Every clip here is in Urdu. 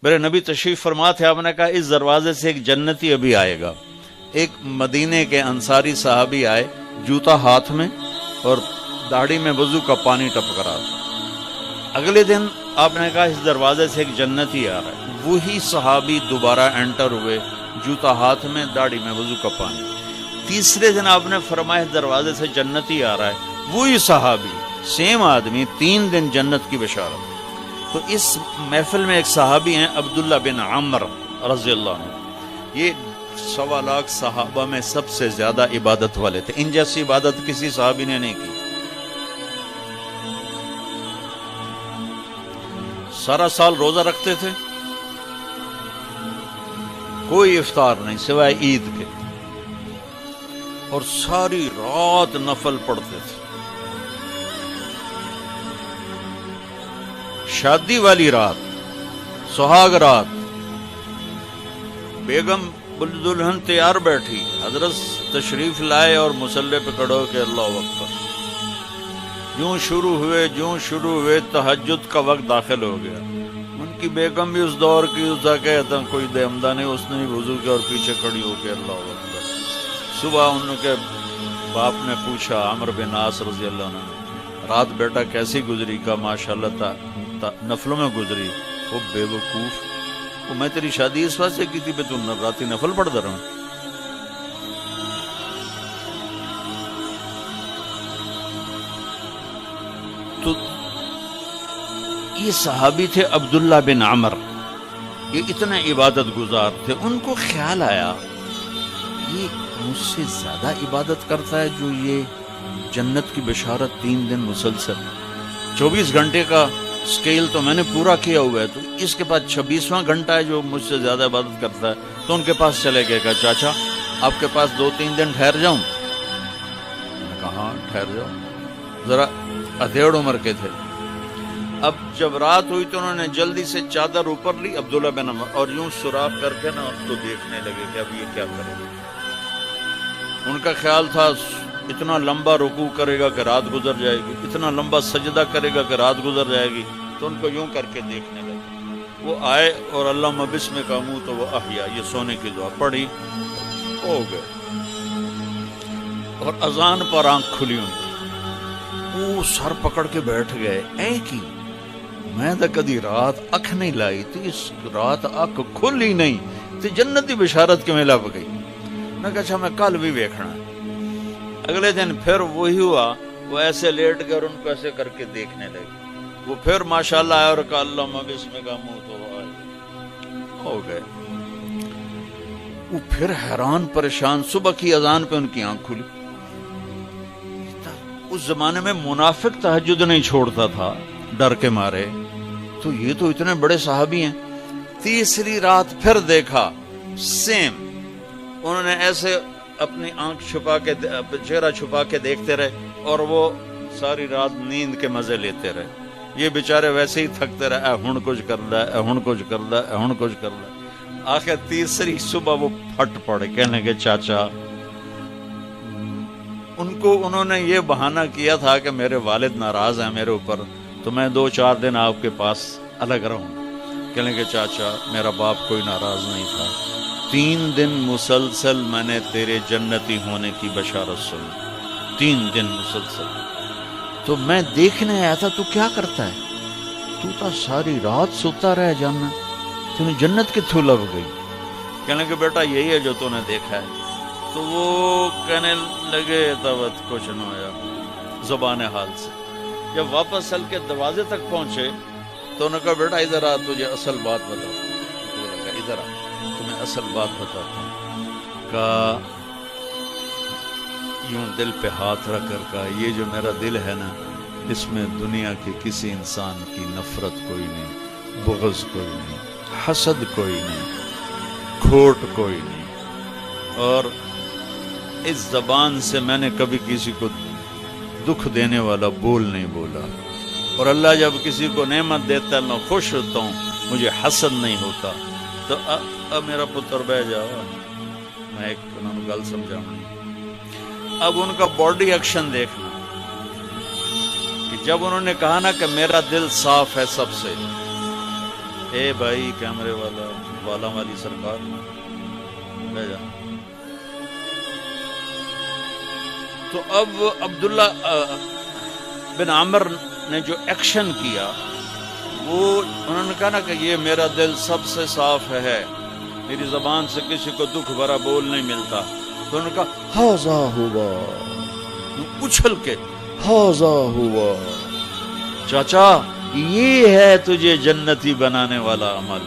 میرے نبی تشریف فرما تھے، آپ نے کہا اس دروازے سے ایک جنتی ابھی آئے گا. ایک مدینے کے انصاری صحابی آئے، جوتا ہاتھ میں اور داڑھی میں وضو کا پانی ٹپک رہا تھا. اگلے دن آپ نے کہا اس دروازے سے ایک جنتی آ رہا ہے. وہی صحابی دوبارہ انٹر ہوئے، جوتا ہاتھ میں، داڑھی میں وضو کا پانی. تیسرے دن آپ نے فرمایا اس دروازے سے جنتی آ رہا ہے. وہی صحابی، سیم آدمی، 3 دن جنت کی بشارت. تو اس محفل میں ایک صحابی ہیں عبداللہ بن عمر رضی اللہ عنہ. یہ 1.25 لاکھ صحابہ میں سب سے زیادہ عبادت والے تھے. ان جیسی عبادت کسی صحابی نے نہیں کی. سارا سال روزہ رکھتے تھے، کوئی افطار نہیں سوائے عید کے، اور ساری رات نفل پڑھتے تھے. شادی والی رات، سہاگ رات، بیگم دلہن تیار بیٹھی، حضرت تشریف لائے اور مصلی پہ کھڑے ہو کے اللہ اکبر. جوں شروع ہوئے تہجد کا وقت داخل ہو گیا. ان کی بیگم بھی اس دور کی، اس کا کہتا کوئی دے عمدہ نہیں، اس نے بھی وضو کیا اور پیچھے کھڑی ہو کے اللہ اکبر. صبح ان کے باپ نے پوچھا، عمرو بن عاص رضی اللہ عنہ نے، رات بیٹا کیسی گزری؟ کا ماشاءاللہ نفلوں میں گزری. وہ بے وقوف، وہ میں تیری شادی اس واسطے کی تھی کہ تو راتی نفل پڑھتا رہا. تو یہ صحابی تھے عبداللہ بن عمر، یہ اتنے عبادت گزار تھے. ان کو خیال آیا یہ مجھ سے زیادہ عبادت کرتا ہے جو یہ جنت کی بشارت 3 دن مسلسل، 24 گھنٹے کا سکیل تو میں نے پورا کیا ہوا ہے، تو اس کے بعد 26واں گھنٹہ ہے جو مجھ سے زیادہ عبادت کرتا ہے. تو ان کے پاس چلے گئے، کہا چاچا آپ کے پاس 2-3 دن ٹھہر جاؤں؟ میں نے کہا ہاں ٹھہر جاؤ. ذرا ادھیڑ عمر کے تھے. اب جب رات ہوئی تو انہوں نے جلدی سے چادر اوپر لی عبداللہ بن عمر، اور یوں سوراخ کر کے نا ان کو دیکھنے لگے کہ اب یہ کیا کرے گا. ان کا خیال تھا اتنا لمبا رکوع کرے گا کہ رات گزر جائے گی، اتنا لمبا سجدہ کرے گا کہ رات گزر جائے گی. تو ان کو یوں کر کے دیکھنے لگے. وہ آئے اور اللہم بسمک اموت و احیا، یہ سونے کی دعا پڑھی، ہو گئے. اور اذان پر آنکھ کھلی ان کی، وہ سر پکڑ کے بیٹھ گئے. اے کی میں تو کدی رات اکھ نہیں لائی تھی، اس رات اکھ کھلی نہیں تو جنتی بشارت کیوں لب گئی. میں کہا اچھا میں کل بھی دیکھنا ہے. اگلے دن پھر وہی ہوا، وہ ایسے لیٹ گئے اور ان کو ایسے کر کے دیکھنے لگے. وہ پھر ماشاءاللہ آیا اور کہا اللہم بسمک اموت و احیا، ہو گئے. وہ پھر حیران پریشان، صبح کی اذان پہ ان کی آنکھ کھلی. اس زمانے میں منافق تہجد نہیں چھوڑتا تھا ڈر کے مارے، تو یہ تو اتنے بڑے صحابی ہیں. تیسری رات پھر دیکھا سیم. انہوں نے ایسے اپنی آنکھ چھپا کے، چہرہ چھپا کے دیکھتے رہے اور وہ ساری رات نیند کے مزے لیتے رہے. یہ بیچارے ویسے ہی تھکتے رہے، ہن کچھ کردا ہے، ہن کچھ کردا ہے، ہن کچھ کردا ہے. آخر تیسری صبح وہ پھٹ پڑے، کہنے کے چاچا، ان کو انہوں نے یہ بہانہ کیا تھا کہ میرے والد ناراض ہیں میرے اوپر، تو میں 2-4 دن آپ کے پاس الگ رہوں. کہنے کے چاچا میرا باپ کوئی ناراض نہیں تھا، 3 دن مسلسل میں نے تیرے جنتی ہونے کی بشارت سنی، 3 دن مسلسل. تو میں دیکھنے آیا تھا تو کیا کرتا ہے، تو ساری رات سوتا رہ جانا، تو جنت کتھوں لب گئی. کہنے کہ بیٹا یہی ہے جو تو نے دیکھا ہے. تو وہ کہنے لگے تب کچھ نہ ہویا زبان حال سے. جب واپس چل کے دروازے تک پہنچے تو انہوں نے کہا بیٹا ادھر آ، تجھے اصل بات بتاتا ہوں. ادھر آ تمہیں اصل بات بتاتا ہوں. کہا یوں دل پہ ہاتھ رکھ کر کہا یہ جو میرا دل ہے نا، اس میں دنیا کے کسی انسان کی نفرت کوئی نہیں، بغض کوئی نہیں، حسد کوئی نہیں، کھوٹ کوئی نہیں. اور اس زبان سے میں نے کبھی کسی کو دکھ دینے والا بول نہیں بولا. اور اللہ جب کسی کو نعمت دیتا ہے میں خوش ہوتا ہوں، مجھے حسد نہیں ہوتا. تو اب میرا پتر بہ جاؤ، میں ایک انہوں نے گل سمجھاؤں. اب ان کا باڈی ایکشن دیکھنا کہ جب انہوں نے کہا نا کہ میرا دل صاف ہے سب سے، اے بھائی کیمرے والا والا والی سرکار لے جا. تو اب عبداللہ بن عمر نے جو ایکشن کیا وہ انہوں نے کہا نا کہ یہ میرا دل سب سے صاف ہے، میری زبان سے کسی کو دکھ بھرا بول نہیں ملتا. تو انہوں نے کہا ہاذا ہوا، اچھل کے ہاذا ہوا، چاچا یہ ہے تجھے جنتی بنانے والا عمل،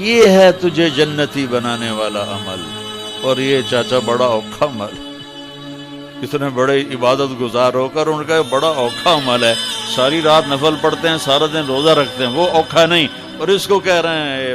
یہ ہے تجھے جنتی بنانے والا عمل. اور یہ چاچا بڑا اوکھا عمل، اتنے بڑے عبادت گزار ہو کر ان کا بڑا اوکھا عمل ہے. ساری رات نفل پڑھتے ہیں، سارا دن روزہ رکھتے ہیں، وہ اوکھا نہیں. اور اس کو کہہ رہے ہیں